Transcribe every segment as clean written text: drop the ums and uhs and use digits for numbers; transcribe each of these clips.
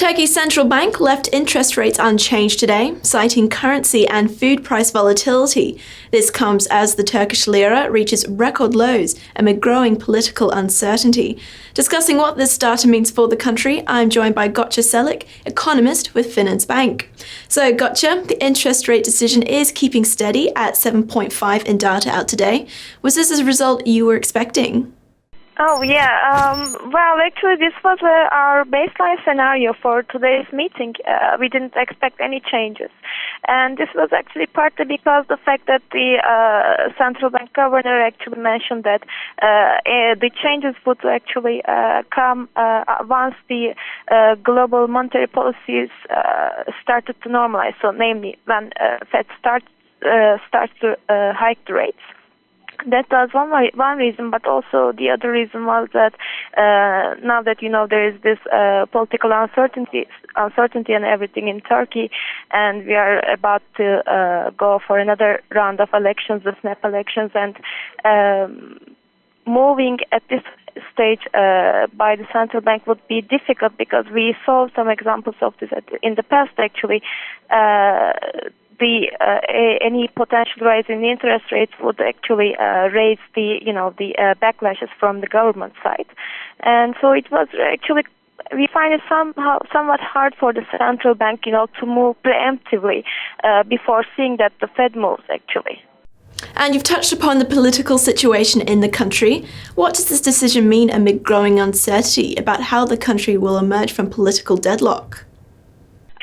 Turkey's central bank left interest rates unchanged today, citing currency and food price volatility. This comes as the Turkish lira reaches record lows amid growing political uncertainty. Discussing what this data means for the country, I'm joined by Gokce Celik, economist with Finansbank. So, Gokce, the interest rate decision is keeping steady at 7.5 in data out today. Was this a result you were expecting? Oh, yeah. Well, actually, this was our baseline scenario for today's meeting. We didn't expect any changes. And this was actually partly because the fact that the central bank governor actually mentioned that the changes would actually come once the global monetary policies started to normalize. So, namely, when Fed starts to hike the rates. That was one reason, but also the other reason was that now that there is this political uncertainty and everything in Turkey, and we are about to go for another round of elections, the snap elections, and moving at this stage by the central bank would be difficult because we saw some examples of this in the past. Actually, any potential rise in interest rates would actually raise the backlashes from the government side, and so it was actually. We find it somewhat hard for the central bank, to move preemptively before seeing that the Fed moves actually. And you've touched upon the political situation in the country. What does this decision mean amid growing uncertainty about how the country will emerge from political deadlock?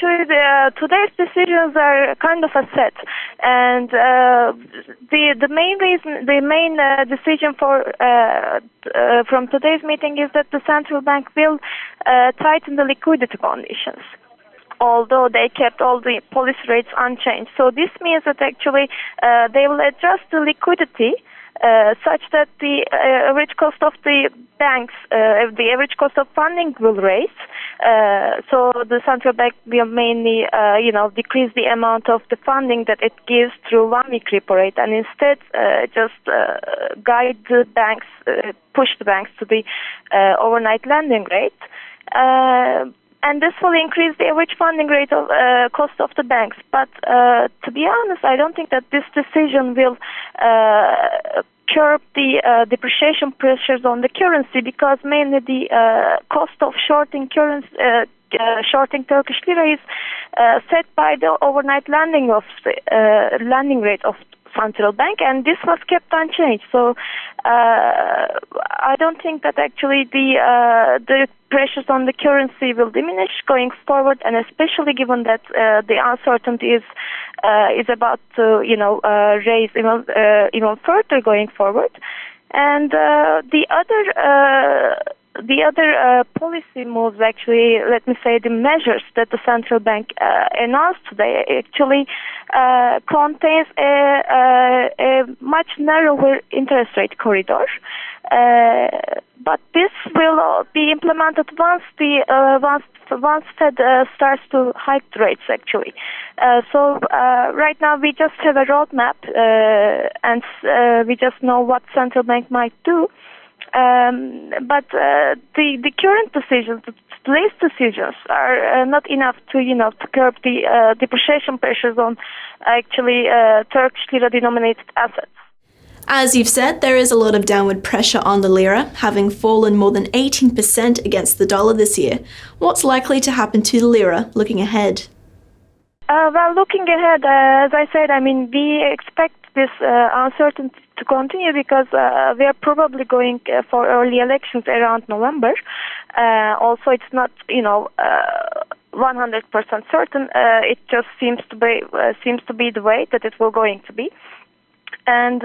Actually, today's decisions are kind of a set, and the main decision from today's meeting is that the central bank will tighten the liquidity conditions, although they kept all the policy rates unchanged. So this means that actually they will adjust the liquidity such that the average cost of the banks, the average cost of funding will raise. So the central bank will mainly, decrease the amount of the funding that it gives through 1-week repo rate, and instead just guide the banks, push the banks to the overnight lending rate. And this will increase the average funding rate of cost of the banks. But to be honest, I don't think that this decision will curb the depreciation pressures on the currency, because mainly the cost of shorting Turkish lira is set by the overnight lending rate of central bank, and this was kept unchanged. So I don't think that actually the pressures on the currency will diminish going forward, and especially given that the uncertainty is about to raise even further going forward. And the other policy moves, actually, let me say, the measures that the central bank announced today actually contains a much narrower interest rate corridor. But this will be implemented once Fed starts to hike the rates, actually. So right now we just have a roadmap, and we just know what central bank might do. But the current decisions, today's decisions, are not enough to curb the depreciation pressures on actually Turkish lira denominated assets. As you've said, there is a lot of downward pressure on the lira, having fallen more than 18% against the dollar this year. What's likely to happen to the lira looking ahead? Well, looking ahead, as I said, we expect this uncertainty to continue because we are probably going for early elections around November. Also, it's not 100% certain. It just seems to be the way that it will going to be. And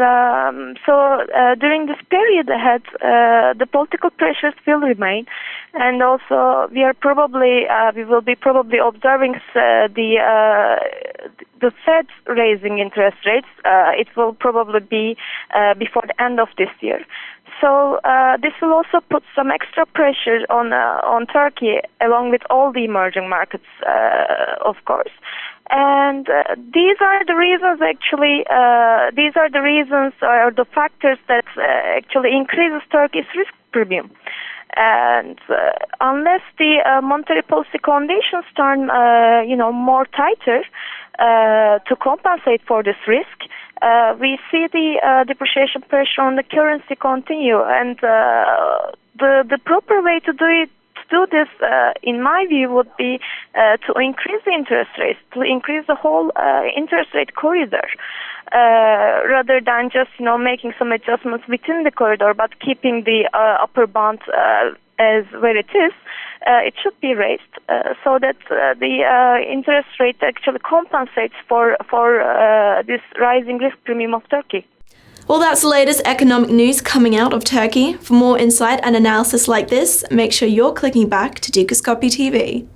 so during this period ahead, the political pressures will remain, and also we will be probably observing the Fed raising interest rates. It will probably be before the end of this year. So this will also put some extra pressure on Turkey, along with all the emerging markets, of course. And these are the reasons, actually. These are the reasons or the factors that actually increases Turkey's risk premium. And unless the monetary policy conditions turn, more tighter to compensate for this risk, we see the depreciation pressure on the currency continue. And the proper way to do this, in my view, would be to increase the interest rates, to increase the whole interest rate corridor, rather than just making some adjustments within the corridor, but keeping the upper bound as where it is. It should be raised so that the interest rate actually compensates for this rising risk premium of Turkey. Well, that's the latest economic news coming out of Turkey. For more insight and analysis like this, make sure you're clicking back to Dukascopy TV.